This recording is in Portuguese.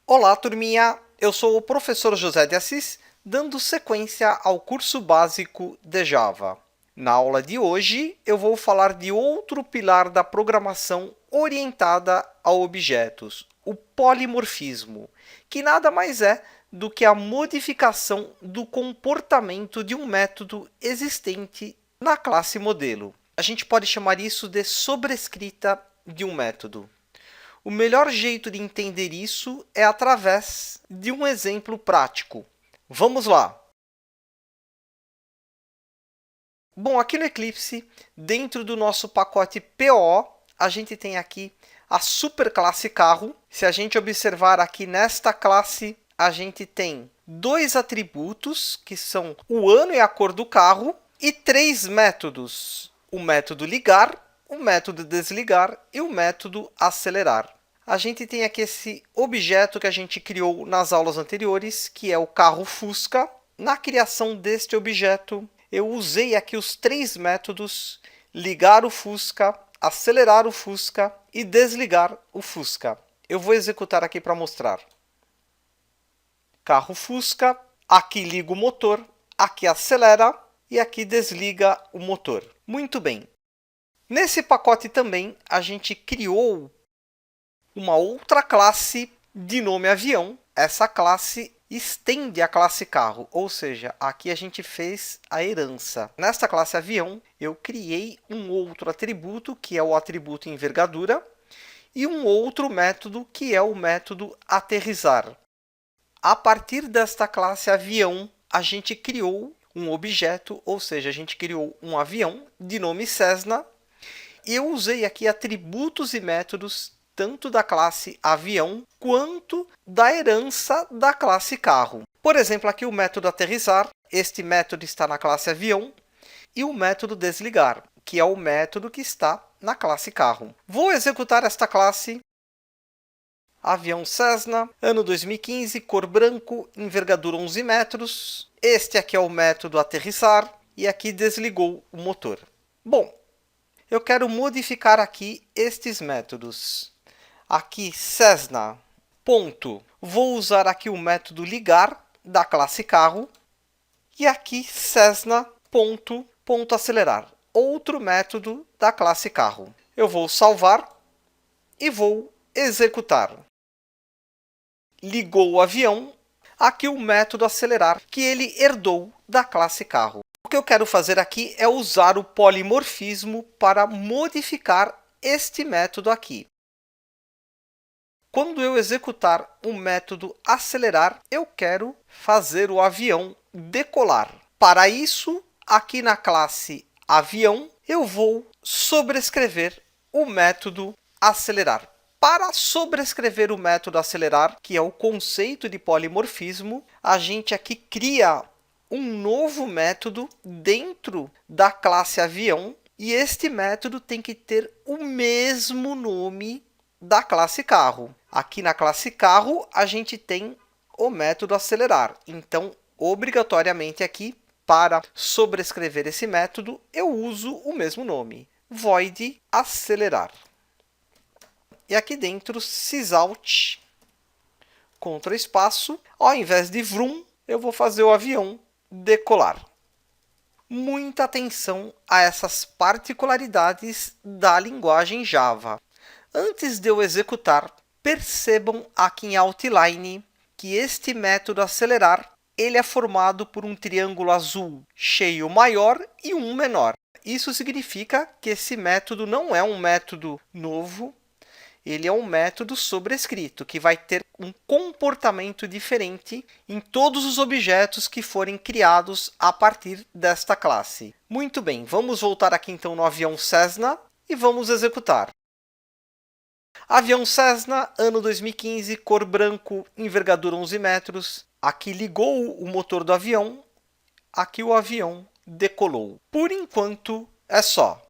Olá, turminha! Eu sou o professor José de Assis, dando sequência ao curso básico de Java. Na aula de hoje, eu vou falar de outro pilar da programação orientada a objetos, o polimorfismo, que nada mais é do que a modificação do comportamento de um método existente na classe modelo. A gente pode chamar isso de sobrescrita de um método. O melhor jeito de entender isso é através de um exemplo prático. Vamos lá! Bom, aqui no Eclipse, dentro do nosso pacote PO, a gente tem aqui a superclasse carro. Se a gente observar aqui nesta classe, a gente tem dois atributos, que são o ano e a cor do carro, e três métodos: o método ligar, o método desligar e o método acelerar. A gente tem aqui esse objeto que a gente criou nas aulas anteriores, que é o carro Fusca. Na criação deste objeto, eu usei aqui os três métodos: ligar o Fusca, acelerar o Fusca e desligar o Fusca. Eu vou executar aqui para mostrar. Carro Fusca, aqui liga o motor, aqui acelera e aqui desliga o motor. Muito bem. Nesse pacote também, a gente criou uma outra classe de nome avião. Essa classe estende a classe carro, ou seja, aqui a gente fez a herança. Nesta classe avião, eu criei um outro atributo, que é o atributo envergadura, e um outro método, que é o método aterrissar. A partir desta classe avião, a gente criou um objeto, ou seja, a gente criou um avião de nome Cessna. E eu usei aqui atributos e métodos tanto da classe avião quanto da herança da classe carro. Por exemplo, aqui o método aterrissar, este método está na classe avião, e o método desligar, que é o método que está na classe carro. Vou executar esta classe. Avião Cessna, ano 2015, cor branco, envergadura 11 metros. Este aqui é o método aterrissar e aqui desligou o motor. Bom, eu quero modificar aqui estes métodos. Aqui, Cessna, ponto. Vou usar aqui o método ligar da classe carro. E aqui, Cessna, ponto, ponto acelerar. Outro método da classe carro. Eu vou salvar e vou executar. Ligou o avião. Aqui o método acelerar, que ele herdou da classe carro. O que eu quero fazer aqui é usar o polimorfismo para modificar este método aqui. Quando eu executar o método acelerar, eu quero fazer o avião decolar. Para isso, aqui na classe avião, eu vou sobrescrever o método acelerar. Para sobrescrever o método acelerar, que é o conceito de polimorfismo, a gente aqui cria um novo método dentro da classe avião, e este método tem que ter o mesmo nome da classe carro. Aqui na classe carro, a gente tem o método acelerar. Então, obrigatoriamente aqui, para sobrescrever esse método, eu uso o mesmo nome, void acelerar. E aqui dentro, sysout, Ctrl espaço, ao invés de vroom, eu vou fazer o avião decolar. Muita atenção a essas particularidades da linguagem Java. Antes de eu executar, percebam aqui em Outline que este método acelerar ele é formado por um triângulo azul cheio maior e um menor. Isso significa que esse método não é um método novo, ele é um método sobrescrito, que vai ter um comportamento diferente em todos os objetos que forem criados a partir desta classe. Muito bem, vamos voltar aqui então no avião Cessna e vamos executar. Avião Cessna, ano 2015, cor branco, envergadura 11 metros. Aqui ligou o motor do avião, aqui o avião decolou. Por enquanto, é só.